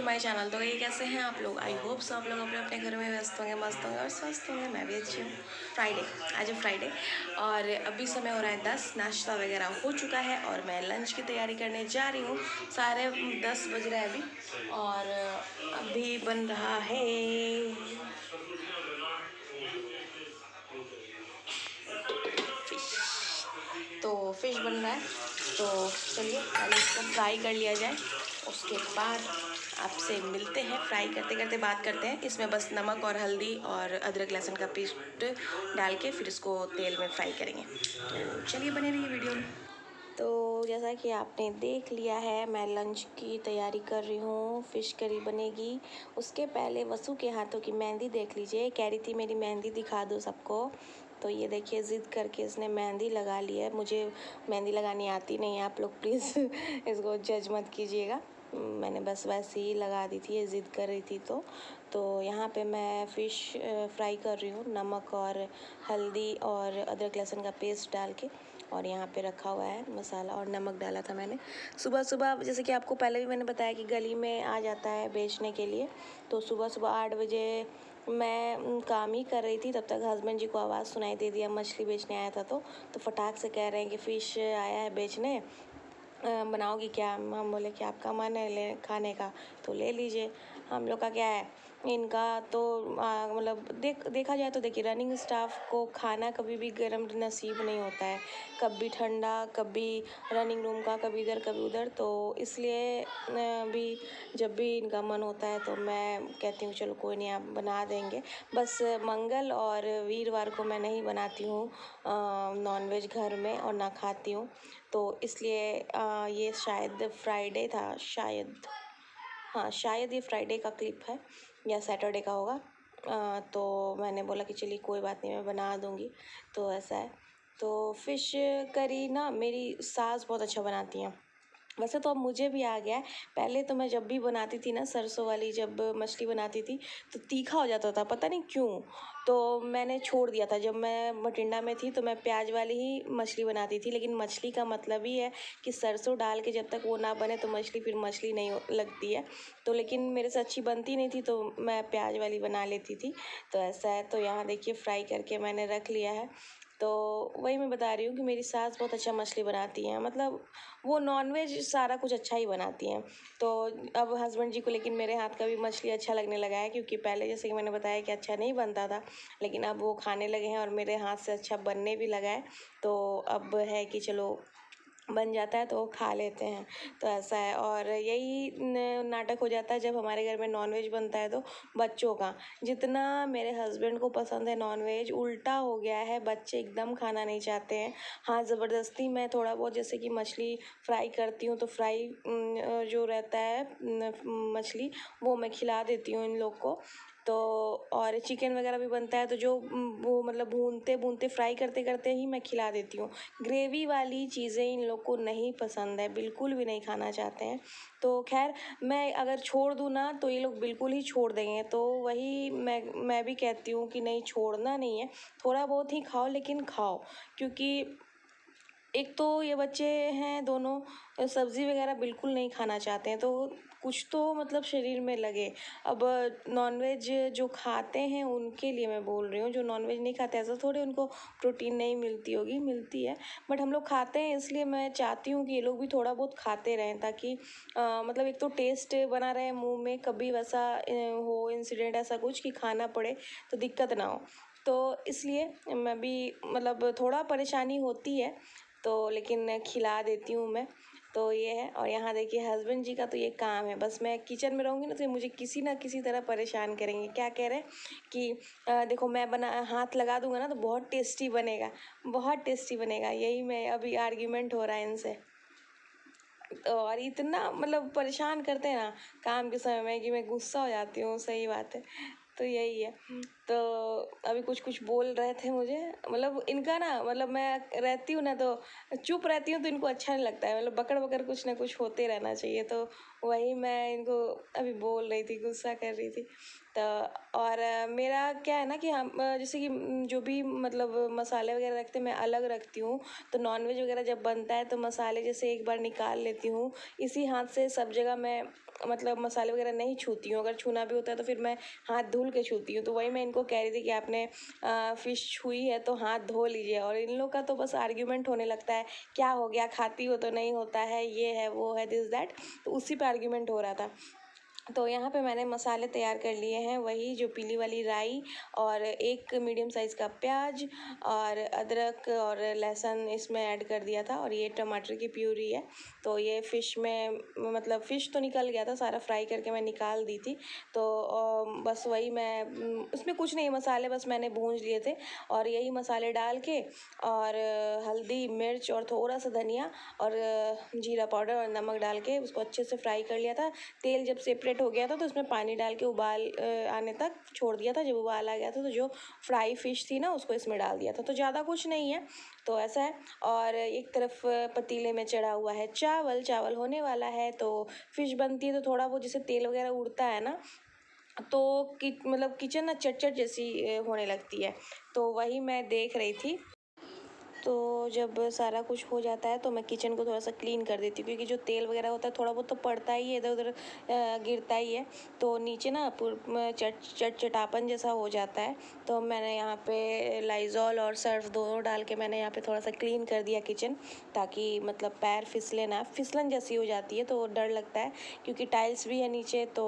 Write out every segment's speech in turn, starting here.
My channel. तो ये कैसे हैं आप लोग? आई होप सब आप लोग अपने अपने घर में व्यस्त होंगे, मस्त होंगे और स्वस्थ होंगे। मैं भी अच्छी हूँ। फ्राइडे, आज है फ्राइडे और अभी समय हो रहा है 10। नाश्ता वगैरह हो चुका है और मैं लंच की तैयारी करने जा रही हूँ। साढ़े 10 बज रहे हैं अभी और अभी बन रहा है फिश। तो फिश बन रहा है, तो चलिए पहले इसको फ्राई कर लिया जाए, उसके बाद आपसे मिलते हैं। फ्राई करते करते बात करते हैं। इसमें बस नमक और हल्दी और अदरक लहसुन का पेस्ट डाल के फिर इसको तेल में फ्राई करेंगे। तो चलिए बने रहिए वीडियो में। तो जैसा कि आपने देख लिया है, मैं लंच की तैयारी कर रही हूँ। फ़िश करी बनेगी। उसके पहले वसु के हाथों की मेहंदी देख लीजिए। कह रही थी मेरी मेहंदी दिखा दो सबको, तो ये देखिए ज़िद करके इसने मेहंदी लगा ली है। मुझे मेहंदी लगानी आती नहीं है, आप लोग प्लीज़ इसको जज मत कीजिएगा। मैंने बस वैसे ही लगा दी थी, ये ज़िद कर रही थी। तो यहाँ पे मैं फ़िश फ्राई कर रही हूँ, नमक और हल्दी और अदरक लहसुन का पेस्ट डाल के। और यहाँ पे रखा हुआ है मसाला और नमक डाला था मैंने सुबह सुबह। जैसे कि आपको पहले भी मैंने बताया कि गली में आ जाता है बेचने के लिए। तो सुबह सुबह 8 बजे मैं काम ही कर रही थी, तब तक हस्बैंड जी को आवाज़ सुनाई दे दिया, मछली बेचने आया था। तो फटाक से कह रहे हैं कि फ़िश आया है बेचने, बनाओगी क्या? हम बोले कि आपका मन है ले खाने का तो ले लीजिए। हम लोग का क्या है, इनका तो मतलब देखा जाए तो देखिए, रनिंग स्टाफ को खाना कभी भी गर्म नसीब नहीं होता है, कभी ठंडा, कभी रनिंग रूम का, कभी इधर कभी उधर। तो इसलिए भी जब भी इनका मन होता है तो मैं कहती हूँ चलो कोई नहीं, आप बना देंगे। बस मंगल और वीरवार को मैं नहीं बनाती हूँ नॉनवेज घर में और ना खाती हूँ। तो इसलिए ये शायद फ्राइडे था, शायद, हाँ शायद ये फ्राइडे का क्लिप है या सैटरडे का होगा। तो मैंने बोला कि चलिए कोई बात नहीं, मैं बना दूँगी। तो ऐसा है। तो फ़िश करी ना मेरी सास बहुत अच्छा बनाती हैं। वैसे तो अब मुझे भी आ गया है। पहले तो मैं जब भी बनाती थी ना, सरसों वाली जब मछली बनाती थी तो तीखा हो जाता था, पता नहीं क्यों। तो मैंने छोड़ दिया था। जब मैं बठिंडा में थी तो मैं प्याज वाली ही मछली बनाती थी। लेकिन मछली का मतलब ही है कि सरसों डाल के जब तक वो ना बने तो मछली फिर मछली नहीं लगती है। तो लेकिन मेरे से अच्छी बनती नहीं थी तो मैं प्याज वाली बना लेती थी। तो ऐसा है। तो यहाँ देखिए फ्राई करके मैंने रख लिया है। तो वही मैं बता रही हूँ कि मेरी सास बहुत अच्छा मछली बनाती हैं, मतलब वो नॉनवेज सारा कुछ अच्छा ही बनाती हैं। तो अब हस्बैंड जी को लेकिन मेरे हाथ का भी मछली अच्छा लगने लगा है, क्योंकि पहले जैसे कि मैंने बताया कि अच्छा नहीं बनता था, लेकिन अब वो खाने लगे हैं और मेरे हाथ से अच्छा बनने भी लगा है। तो अब है कि चलो बन जाता है तो खा लेते हैं। तो ऐसा है। और यही नाटक हो जाता है जब हमारे घर में नॉनवेज बनता है तो बच्चों का, जितना मेरे हस्बैंड को पसंद है नॉनवेज, उल्टा हो गया है, बच्चे एकदम खाना नहीं चाहते हैं। हाँ, ज़बरदस्ती मैं थोड़ा बहुत जैसे कि मछली फ्राई करती हूँ तो फ्राई जो रहता है मछली, वो मैं खिला देती हूँ इन लोग को। तो और चिकन वगैरह भी बनता है तो जो वो मतलब भूनते भूनते फ्राई करते करते ही मैं खिला देती हूँ। ग्रेवी वाली चीज़ें इन लोग को नहीं पसंद है, बिल्कुल भी नहीं खाना चाहते हैं। तो खैर, मैं अगर छोड़ दूँ ना तो ये लोग बिल्कुल ही छोड़ देंगे। तो वही मैं भी कहती हूँ कि नहीं, छोड़ना नहीं है, थोड़ा बहुत ही खाओ लेकिन खाओ। क्योंकि एक तो ये बच्चे हैं दोनों, सब्ज़ी वगैरह बिल्कुल नहीं खाना चाहते हैं, तो कुछ तो मतलब शरीर में लगे। अब नॉनवेज जो खाते हैं उनके लिए मैं बोल रही हूँ, जो नॉनवेज नहीं खाते ऐसा थोड़ी उनको प्रोटीन नहीं मिलती होगी, मिलती है। बट हम लोग खाते हैं, इसलिए मैं चाहती हूँ कि ये लोग भी थोड़ा बहुत खाते रहें, ताकि मतलब एक तो टेस्ट बना रहे मुंह में, कभी वैसा हो इंसिडेंट ऐसा कुछ कि खाना पड़े तो दिक्कत ना हो। तो इसलिए मैं भी मतलब थोड़ा परेशानी होती है, तो लेकिन खिला देती हूँ मैं। तो ये है। और यहाँ देखिए हस्बैंड जी का तो ये काम है, बस मैं किचन में रहूँगी ना तो ये मुझे किसी ना किसी तरह परेशान करेंगे। क्या कह रहे हैं कि देखो मैं बना हाथ लगा दूंगा ना तो बहुत टेस्टी बनेगा, बहुत टेस्टी बनेगा। यही मैं अभी आर्ग्यूमेंट हो रहा है इनसे। और इतना मतलब परेशान करते हैं ना काम के समय में कि मैं गुस्सा हो जाती हूँ, सही बात है। तो यही है। तो अभी कुछ कुछ बोल रहे थे मुझे, मतलब इनका ना, मतलब मैं रहती हूँ ना तो चुप रहती हूँ तो इनको अच्छा नहीं लगता है, मतलब बकड़ बकड़ कुछ ना कुछ होते रहना चाहिए। तो वही मैं इनको अभी बोल रही थी, गुस्सा कर रही थी। तो और मेरा क्या है ना कि हम जैसे कि जो भी मतलब मसाले वगैरह रखते हैं मैं अलग रखती हूँ। तो नॉनवेज वगैरह जब बनता है तो मसाले जैसे एक बार निकाल लेती हूँ, इसी हाथ से सब जगह मैं मतलब मसाले वगैरह नहीं छूती हूँ, अगर छूना भी होता है तो फिर मैं हाथ धुल के छूती हूँ। तो वही मैं इनको कह रही थी कि आपने फ़िश छुई है तो हाथ धो लीजिए। और इन लोग का तो बस आर्ग्यूमेंट होने लगता है, क्या हो गया, खाती हो तो नहीं होता है, ये है वो है, दिस दैट। तो उसी पे आर्ग्यूमेंट हो रहा था। तो यहाँ पे मैंने मसाले तैयार कर लिए हैं, वही जो पीली वाली राई और एक मीडियम साइज़ का प्याज और अदरक और लहसुन इसमें ऐड कर दिया था। और ये टमाटर की प्यूरी है। तो ये फ़िश में मतलब फ़िश तो निकल गया था, सारा फ्राई करके मैं निकाल दी थी। तो बस वही मैं उसमें कुछ नहीं, मसाले बस मैंने भूंज लिए थे और यही मसाले डाल के और हल्दी मिर्च और थोड़ा सा धनिया और जीरा पाउडर और नमक डाल के उसको अच्छे से फ्राई कर लिया था। तेल जब सेपरेट हो गया था तो उसमें पानी डाल के उबाल आने तक छोड़ दिया था। जब उबाल आ गया था तो जो फ्राई फ़िश थी ना उसको इसमें डाल दिया था। तो ज़्यादा कुछ नहीं है, तो ऐसा है। और एक तरफ पतीले में चढ़ा हुआ है चावल, चावल होने वाला है। तो फ़िश बनती है तो थोड़ा वो जैसे तेल वगैरह उड़ता है ना, तो मतलब किचन ना चट-चट जैसी होने लगती है। तो वही मैं देख रही थी। तो जब सारा कुछ हो जाता है तो मैं किचन को थोड़ा सा क्लीन कर देती हूँ, क्योंकि जो तेल वगैरह होता है थोड़ा बहुत तो पड़ता ही है, इधर उधर गिरता ही है। तो नीचे ना चटापन जैसा हो जाता है। तो मैंने यहाँ पे लाइज़ॉल और सर्फ दोनों डाल के मैंने यहाँ पे थोड़ा सा क्लीन कर दिया किचन, ताकि मतलब पैर फिसले ना, फिसलन जैसी हो जाती है तो डर लगता है, क्योंकि टाइल्स भी है नीचे। तो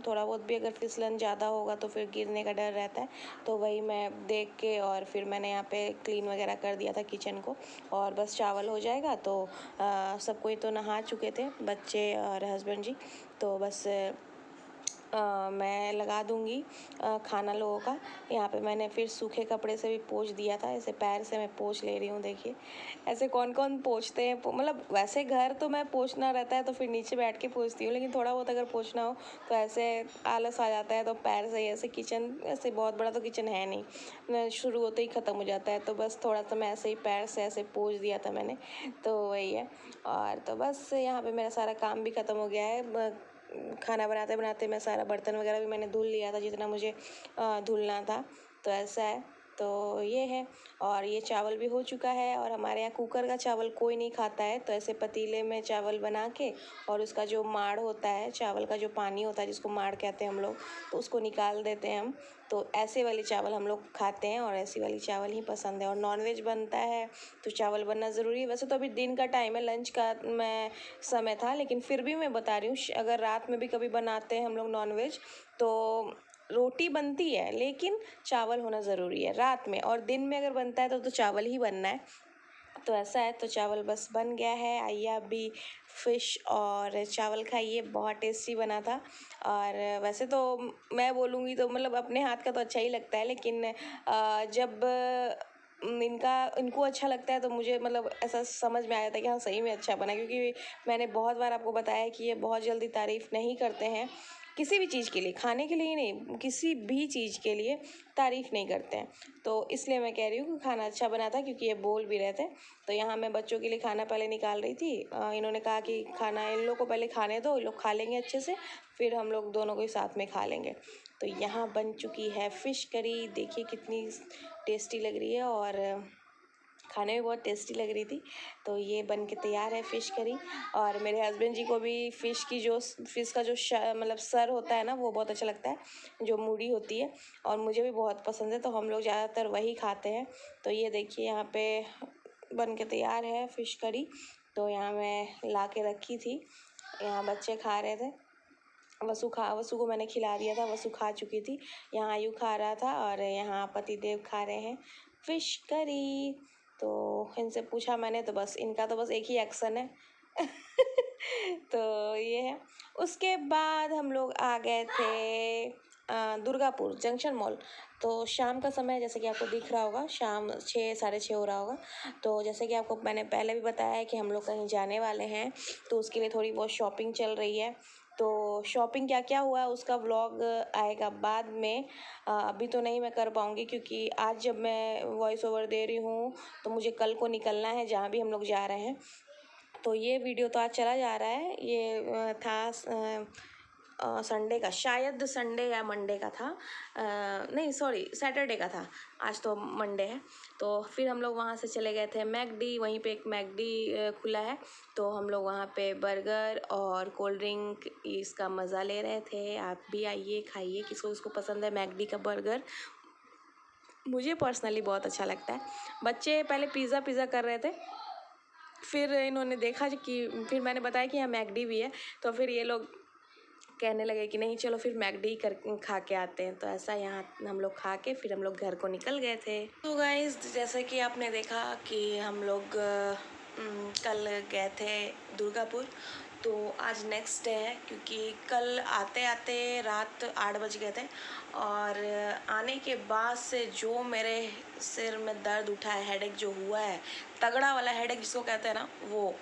थोड़ा बहुत भी अगर फिसलन ज़्यादा होगा तो फिर गिरने का डर रहता है। तो वही मैं देख के और फिर मैंने यहाँ पे क्लीन वगैरह कर दिया था किचन को। और बस चावल हो जाएगा तो सब कोई तो नहा चुके थे, बच्चे और हस्बैंड जी। तो बस मैं लगा दूँगी खाना लोगों का। यहाँ पे मैंने फिर सूखे कपड़े से भी पोंछ दिया था, ऐसे पैर से मैं पोंछ ले रही हूँ। देखिए ऐसे कौन कौन पोंछते हैं, मतलब वैसे घर तो मैं पोंछना रहता है तो फिर नीचे बैठ के पोंछती हूँ, लेकिन थोड़ा बहुत अगर पोंछना हो तो ऐसे आलस आ जाता है तो पैर से ही ऐसे। किचन ऐसे बहुत बड़ा तो किचन है नहीं, शुरू होते ही ख़त्म हो जाता है। तो बस थोड़ा सा मैं ऐसे ही पैर से ऐसे पोंछ दिया था मैंने, तो वही है। और तो बस यहाँ पे मेरा सारा काम भी ख़त्म हो गया है। खाना बनाते बनाते मैं सारा बर्तन वगैरह भी मैंने धुल लिया था, जितना मुझे धुलना था। तो ऐसा है, तो ये है। और ये चावल भी हो चुका है। और हमारे यहाँ कुकर का चावल कोई नहीं खाता है, तो ऐसे पतीले में चावल बना के और उसका जो माड़ होता है, चावल का जो पानी होता है जिसको माड़ कहते हैं हम लोग, तो उसको निकाल देते हैं हम। तो ऐसे वाली चावल हम लोग खाते हैं और ऐसी वाली चावल ही पसंद है। और नॉनवेज बनता है तो चावल बनना ज़रूरी है। वैसे तो अभी दिन का टाइम है, लंच का मैं समय था, लेकिन फिर भी मैं बता रही हूँ, अगर रात में भी कभी बनाते हैं हम लोग नॉनवेज तो रोटी बनती है, लेकिन चावल होना ज़रूरी है रात में। और दिन में अगर बनता है तो चावल ही बनना है। तो ऐसा है। तो चावल बस बन गया है। आइए आप भी फ़िश और चावल खाइए, बहुत टेस्टी बना था। और वैसे तो मैं बोलूँगी तो मतलब अपने हाथ का तो अच्छा ही लगता है, लेकिन जब इनको अच्छा लगता है तो मुझे मतलब ऐसा समझ में आ जाता है कि हाँ सही में अच्छा बना। क्योंकि मैंने बहुत बार आपको बताया है कि ये बहुत जल्दी तारीफ़ नहीं करते हैं किसी भी चीज़ के लिए, खाने के लिए ही नहीं, किसी भी चीज़ के लिए तारीफ़ नहीं करते हैं। तो इसलिए मैं कह रही हूँ कि खाना अच्छा बना था, क्योंकि ये बोल भी रहे थे। तो यहाँ मैं बच्चों के लिए खाना पहले निकाल रही थी। इन्होंने कहा कि खाना इन लोग को पहले खाने दो, ये लोग खा लेंगे अच्छे से, फिर हम लोग दोनों को ही साथ में खा लेंगे। तो यहाँ बन चुकी है फ़िश करी, देखिए कितनी टेस्टी लग रही है और खाने में बहुत टेस्टी लग रही थी। तो ये बन के तैयार है फ़िश करी। और मेरे हस्बैंड जी को भी फ़िश का जो मतलब सर होता है ना, वो बहुत अच्छा लगता है, जो मूड़ी होती है। और मुझे भी बहुत पसंद है, तो हम लोग ज़्यादातर वही खाते हैं। तो ये देखिए यहाँ पे बन के तैयार है फ़िश करी। तो यहाँ मैं ला के रखी थी, यहाँ बच्चे खा रहे थे। वसु को मैंने खिला दिया था, वसु खा चुकी थी। यहाँ आयु खा रहा था और यहाँ पतिदेव खा रहे हैं फ़िश करी। तो इनसे पूछा मैंने, तो बस इनका तो बस एक ही एक्शन है तो ये है। उसके बाद हम लोग आ गए थे दुर्गापुर जंक्शन मॉल। तो शाम का समय, जैसे कि आपको दिख रहा होगा, शाम 6 साढ़े 6 हो रहा होगा। तो जैसे कि आपको मैंने पहले भी बताया है कि हम लोग कहीं जाने वाले हैं, तो उसके लिए थोड़ी बहुत शॉपिंग चल रही है। तो शॉपिंग क्या क्या हुआ उसका व्लॉग आएगा बाद में। अभी तो नहीं मैं कर पाऊँगी, क्योंकि आज जब मैं वॉइस ओवर दे रही हूँ तो मुझे कल को निकलना है जहाँ भी हम लोग जा रहे हैं। तो ये वीडियो तो आज चला जा रहा है, ये था संडे का, शायद संडे या मंडे का था, नहीं सॉरी सैटरडे का था, आज तो मंडे है। तो फिर हम लोग वहाँ से चले गए थे मैकडी, वहीं पे एक मैकडी खुला है, तो हम लोग वहाँ पे बर्गर और कोल्ड ड्रिंक इसका मज़ा ले रहे थे। आप भी आइए, खाइए, किसको किसको पसंद है मैकडी का बर्गर, मुझे पर्सनली बहुत अच्छा लगता है। बच्चे पहले पिज़्ज़ा कर रहे थे, फिर इन्होंने देखा कि, फिर मैंने बताया कि यहाँ मैकडी भी है, तो फिर ये लोग कहने लगे कि नहीं चलो फिर मैकडी कर खा के आते हैं। तो ऐसा यहाँ हम लोग खा के फिर हम लोग घर को निकल गए थे। तो गाइस जैसे कि आपने देखा कि हम लोग कल गए थे दुर्गापुर, तो आज नेक्स्ट डे है, क्योंकि कल आते आते रात 8 बज गए थे, और आने के बाद से जो मेरे सिर में दर्द उठा है, हेडेक जो हुआ है, तगड़ा वाला हेडेक जिसको कहते हैं ना वो,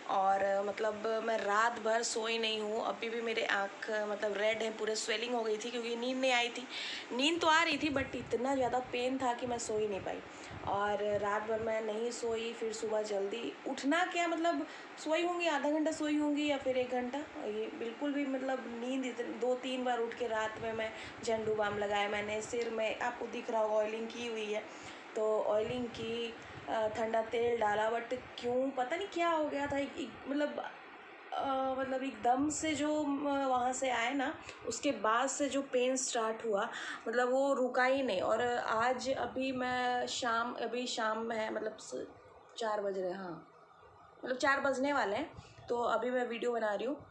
और मतलब मैं रात भर सोई नहीं हूँ। अभी भी मेरे आँख मतलब रेड है, पूरे स्वेलिंग हो गई थी, क्योंकि नींद नहीं आई थी। नींद तो आ रही थी बट इतना ज़्यादा पेन था कि मैं सो ही नहीं पाई, और रात भर मैं नहीं सोई। फिर सुबह जल्दी उठना, क्या मतलब सोई होंगी आधा घंटा सोई होंगी या फिर 1 घंटा, ये बिल्कुल भी मतलब नींद इतनी, 2-3 बार उठ के रात में मैं झंडू बाम लगाया मैंने सिर में, आपको दिख रहा होगा ऑयलिंग की हुई है, तो ऑयलिंग की, ठंडा तेल डाला, बट क्यों पता नहीं क्या हो गया था, मतलब एकदम से जो वहाँ से आए ना, उसके बाद से जो पेन स्टार्ट हुआ, मतलब वो रुका ही नहीं। और आज अभी शाम में है, मतलब 4 बज रहे हैं, हाँ मतलब 4 बजने वाले हैं, तो अभी मैं वीडियो बना रही हूँ,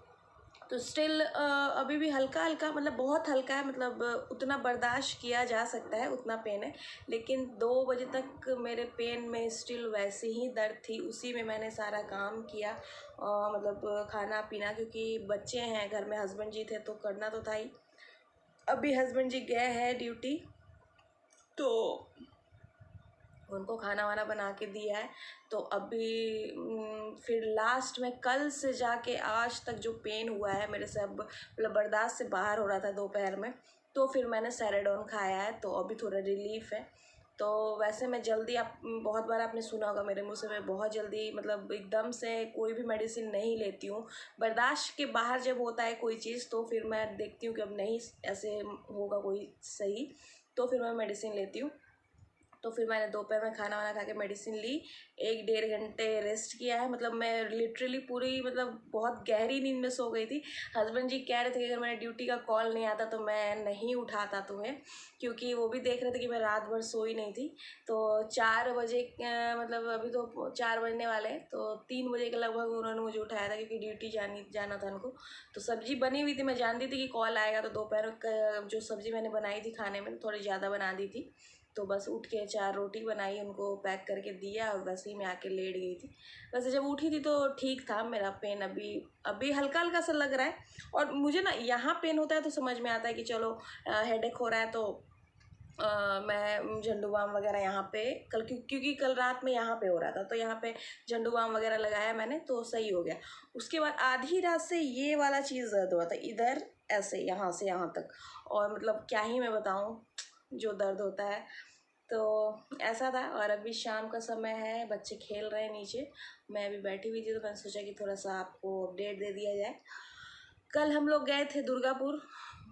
तो स्टिल अभी भी हल्का हल्का, मतलब बहुत हल्का है, मतलब उतना बर्दाश्त किया जा सकता है, उतना पेन है। लेकिन 2 बजे तक मेरे पेन में स्टिल वैसी ही दर्द थी, उसी में मैंने सारा काम किया, मतलब खाना पीना, क्योंकि बच्चे हैं घर में, हस्बैंड जी थे तो करना तो था ही। अभी हस्बैंड जी गए हैं ड्यूटी, तो उनको खाना वाना बना के दिया है। तो अभी फिर लास्ट में कल से जाके आज तक जो पेन हुआ है मेरे से, अब मतलब बर्दाश्त से बाहर हो रहा था दोपहर में, तो फिर मैंने सेरेडोन खाया है, तो अभी थोड़ा रिलीफ है। तो वैसे मैं जल्दी, आप बहुत बार आपने सुना होगा मेरे मुँह से, मैं बहुत जल्दी मतलब एकदम से कोई भी मेडिसिन नहीं लेती हूँ। बर्दाश्त के बाहर जब होता है कोई चीज़, तो फिर मैं देखती हूँ कि अब नहीं ऐसे होगा कोई सही, तो फिर मैं मेडिसिन लेती हूँ। तो फिर मैंने दोपहर में खाना वाना खा के मेडिसिन ली, 1-1.5 घंटे रेस्ट किया है, मतलब मैं लिटरली पूरी मतलब बहुत गहरी नींद में सो गई थी। हस्बैंड जी कह रहे थे कि अगर मैंने ड्यूटी का कॉल नहीं आता तो मैं नहीं उठाता तुम्हें, क्योंकि वो भी देख रहे थे कि मैं रात भर सोई नहीं थी। तो 4 बजे मतलब अभी तो 4 बजने वाले हैं, तो 3 बजे के लगभग उन्होंने मुझे उठाया था, क्योंकि ड्यूटी जाना था उनको। तो सब्ज़ी बनी हुई थी, मैं जानती थी कि कॉल आएगा, तो दोपहर जो सब्ज़ी मैंने बनाई थी खाने में, थोड़ी ज़्यादा बना दी थी, तो बस उठ के 4 रोटी बनाई, उनको पैक करके दिया, और वैसे ही मैं आके लेट गई थी। वैसे जब उठी थी तो ठीक था मेरा पेन, अभी हल्का हल्का सा लग रहा है। और मुझे ना यहाँ पेन होता है तो समझ में आता है कि चलो हेडेक हो रहा है, तो मैं झंडू बाम वगैरह यहाँ पे क्योंकि कल रात में यहाँ पे हो रहा था, तो यहाँ पे झंडू बाम वगैरह लगाया मैंने, तो सही हो गया। उसके बाद आधी रात से ये वाला चीज़ दर्द हुआ था इधर, ऐसे यहाँ से यहाँ तक, और मतलब क्या ही मैं बताऊँ जो दर्द होता है, तो ऐसा था। और अभी शाम का समय है, बच्चे खेल रहे हैं नीचे, मैं अभी बैठी हुई थी, तो मैंने सोचा कि थोड़ा सा आपको अपडेट दे दिया जाए। कल हम लोग गए थे दुर्गापुर,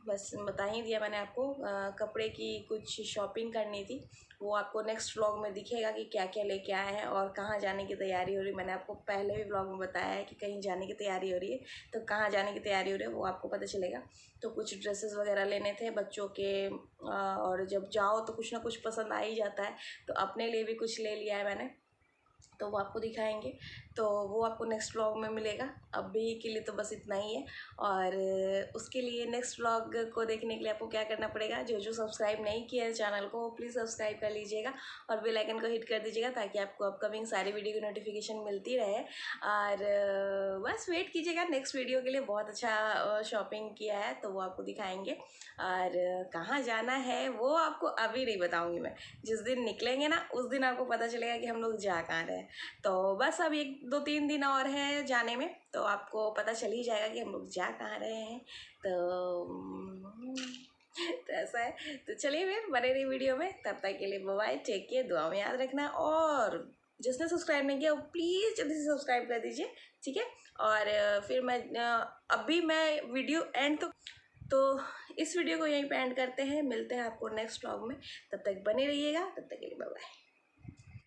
बस बता ही दिया मैंने आपको। कपड़े की कुछ शॉपिंग करनी थी, वो आपको नेक्स्ट व्लॉग में दिखेगा कि क्या क्या लेके आए हैं और कहाँ जाने की तैयारी हो रही है। मैंने आपको पहले भी व्लॉग में बताया है कि कहीं जाने की तैयारी हो रही है, तो कहाँ जाने की तैयारी हो रही है वो आपको पता चलेगा। तो कुछ ड्रेसेस वगैरह लेने थे बच्चों के, और जब जाओ तो कुछ ना कुछ पसंद आ ही जाता है, तो अपने लिए भी कुछ ले लिया है मैंने, तो वो आपको दिखाएंगे, तो वो आपको नेक्स्ट व्लॉग में मिलेगा। अभी के लिए तो बस इतना ही है, और उसके लिए नेक्स्ट व्लॉग को देखने के लिए आपको क्या करना पड़ेगा, जो सब्सक्राइब नहीं किया है चैनल को, प्लीज़ सब्सक्राइब कर लीजिएगा और बेल आइकन को हिट कर दीजिएगा, ताकि आपको अपकमिंग सारी वीडियो की नोटिफिकेशन मिलती रहे। और बस वेट कीजिएगा नेक्स्ट वीडियो के लिए, बहुत अच्छा शॉपिंग किया है, तो वो आपको दिखाएंगे। और कहाँ जाना है वो आपको अभी नहीं बताऊँगी मैं, जिस दिन निकलेंगे ना उस दिन आपको पता चलेगा कि हम लोग जा कहाँ रहे हैं। तो बस अब 1-2-3 दिन और है जाने में, तो आपको पता चल ही जाएगा कि हम लोग जा कहाँ रहे हैं। तो ऐसा है, तो चलिए फिर बने रही वीडियो में, तब तक के लिए बाय, टेक केयर, दुआ में याद रखना, और जिसने सब्सक्राइब नहीं किया वो प्लीज़ जल्दी से सब्सक्राइब कर दीजिए, ठीक है। और फिर अभी मैं वीडियो एंड तो तो इस वीडियो को यहीं पे एंड करते हैं, मिलते हैं आपको नेक्स्ट व्लॉग में, तब तक बने रहिएगा, तब तक के लिए बाय बाय।